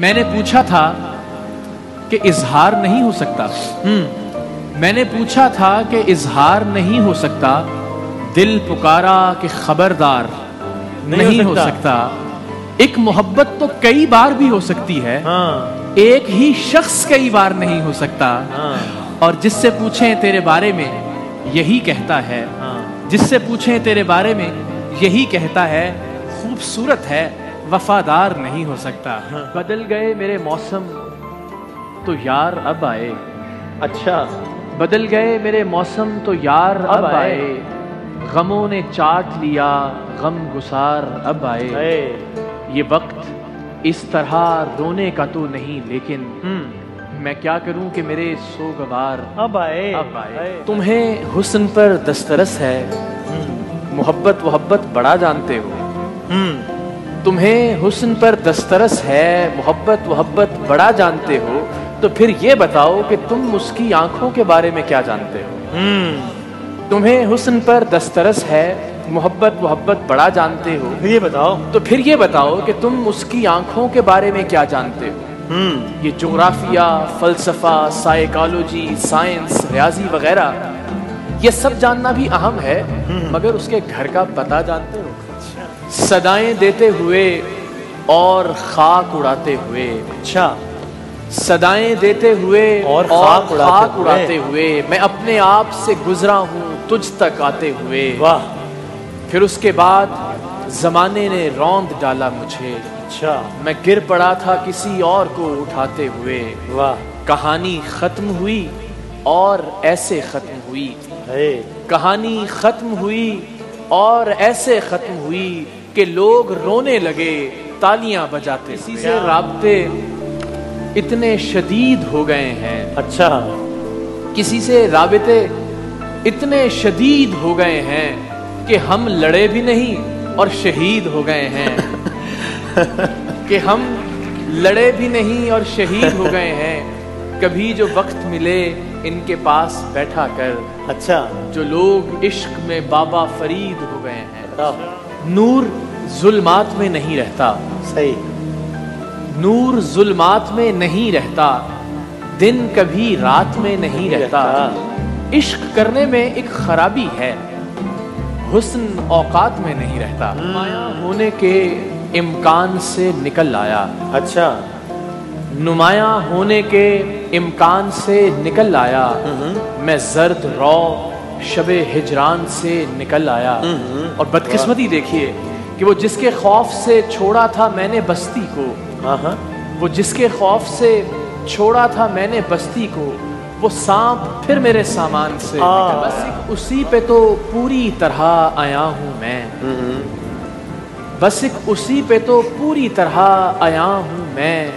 میں نے پوچھا تھا کہ اظہار نہیں ہو سکتا، میں نے پوچھا تھا کہ اظہار نہیں ہو سکتا، دل پکارا کہ خبردار نہیں ہو سکتا۔ ایک محبت تو کئی بار بھی ہو سکتی ہے، ایک ہی شخص کئی بار نہیں ہو سکتا۔ اور جس سے پوچھیں تیرے بارے میں یہی کہتا ہے، جس سے پوچھیں تیرے بارے میں یہی کہتا ہے، خوبصورت ہے وفادار نہیں ہو سکتا۔ بدل گئے میرے موسم تو یار اب آئے، اچھا بدل گئے میرے موسم تو یار اب آئے، غموں نے چاٹ لیا غم گسار اب آئے۔ یہ وقت اس طرح رونے کا تو نہیں، لیکن میں کیا کروں کہ میرے سوگوار اب آئے۔ تمہیں حسن پر دسترس ہے، محبت محبت بڑا جانتے ہو۔ تمہیں حسن پر دسترس ہے، محبت محبت بڑا جانتے ہو، تو پھر یہ بتاؤ کہ تم اس کی آنکھوں کے بارے میں کیا جانتے ہو۔ تمہیں حسن پر دسترس ہے، محبت محبت بڑا جانتے ہو، یہ بتاؤ تو پھر یہ بتاؤ کہ تم اس کی آنکھوں کے بارے میں کیا جانتے ہو۔ یہ جغرافیہ، فلسفہ، سائیکالوجی، سائنس، ریاضی وغیرہ یہ سب جاننا بھی اہم ہے، مگر اس کے گھر کا پتہ جانتے ہو۔ صدائیں دیتے ہوئے اور خاک اڑاتے ہوئے، اچھا صدائیں دیتے ہوئے اور خاک اڑاتے ہوئے، میں اپنے آپ سے گزرا ہوں تجھ تک آتے ہوئے۔ واہ، پھر اس کے بعد زمانے نے روند ڈالا مجھے، اچھا میں گر پڑا تھا کسی اور کو اٹھاتے ہوئے۔ واہ، کہانی ختم ہوئی اور ایسے ختم ہوئی، کہانی ختم ہوئی اور ایسے ختم ہوئی کہ لوگ رونے لگے تالیاں بجاتے۔ کسی سے رابطے اتنے شدید ہو گئے ہیں، اچھا کسی سے رابطے اتنے شدید ہو گئے ہیں کہ ہم لڑے بھی نہیں اور شہید ہو گئے ہیں، کہ ہم لڑے بھی نہیں اور شہید ہو گئے ہیں۔ کبھی جو وقت ملے ان کے پاس بیٹھا کر، اچھا جو لوگ عشق میں بابا فرید ہو گئے ہیں۔ نور ظلمات میں نہیں رہتا، صحیح، نور ظلمات میں نہیں رہتا، دن کبھی رات میں نہیں رہتا۔ عشق کرنے میں ایک خرابی ہے، حسن اوقات میں نہیں رہتا۔ نمایاں ہونے کے امکان سے نکل آیا، اچھا نمایاں ہونے کے امکان سے نکل آیا، میں زرد رو شب ہجران سے نکل آیا۔ اور بدقسمتی دیکھیے کہ وہ جس کے خوف سے چھوڑا تھا میں نے بستی کو، وہ جس کے خوف سے چھوڑا تھا میں نے بستی کو، وہ سانپ پھر میرے سامان سے نکل۔ بس ایک اسی پہ تو پوری طرح آیا ہوں میں، بس ایک اسی پہ تو پوری طرح آیا ہوں میں،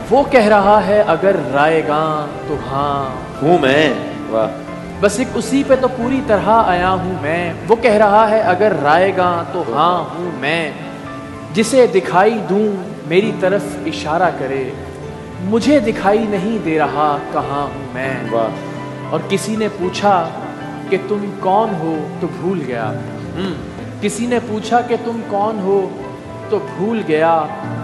وہ کہہ رہا ہے اگر رائے گاں تو ہاں ہوں میں۔ واہ، بس ایک اسی پہ تو پوری طرح آیا ہوں میں، وہ کہہ رہا ہے اگر رائے گاں تو ہاں ہوں میں، جسے دکھائی دوں میری طرف اشارہ کرے، مجھے دکھائی نہیں دے رہا کہاں ہوں میں۔ اور کسی نے پوچھا کہ تم کون ہو تو بھول گیا، کسی نے پوچھا کہ تم کون ہو تو بھول گیا،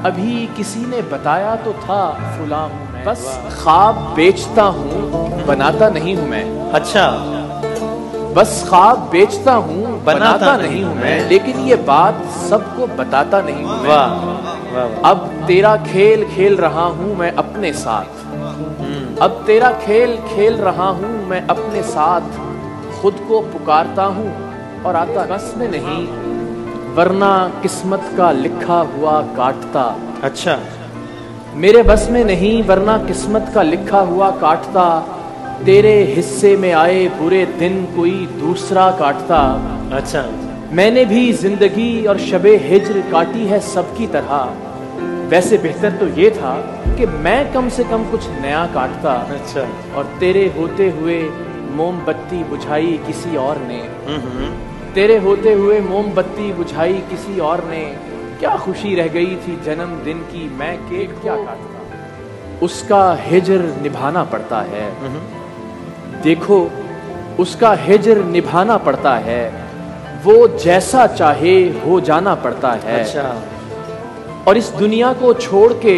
ابھی کسی نے بتایا تو تھا فلاں ہوں میں۔ بس خواب بیچتا ہوں بناتا نہیں ہوں میں، اچھا بس خواب بیچتا ہوں بناتا نہیں ہوں میں، لیکن یہ بات سب کو بتاتا نہیں ہوں میں۔ اب تیرا کھیل کھیل رہا ہوں میں اپنے ساتھ، اب تیرا کھیل کھیل رہا ہوں میں اپنے ساتھ، خود کو پکارتا ہوں اور آتا بس میں نہیں، ورنہ قسمت کا لکھا ہوا کاٹتا۔ اچھا میرے بس میں نہیں ورنہ قسمت کا لکھا ہوا کاٹتا، تیرے حصے میں آئے برے دن کوئی دوسرا کاٹتا۔ اچھا میں نے بھی زندگی اور شب ہجر کاٹی ہے سب کی طرح، ویسے بہتر تو یہ تھا کہ میں کم سے کم کچھ نیا کاٹتا۔ اچھا اور تیرے ہوتے ہوئے موم بتی بجھائی کسی اور نے، تیرے ہوتے ہوئے موم بتی بجھائی کسی اور نے، کیا خوشی رہ گئی تھی جنم دن کی میں کیک کیا کاٹتا۔ اس کا ہجر نبھانا پڑتا ہے، دیکھو اس کا ہجر نبھانا پڑتا ہے، وہ جیسا چاہے ہو جانا پڑتا ہے۔ اچھا اور اس دنیا کو چھوڑ کے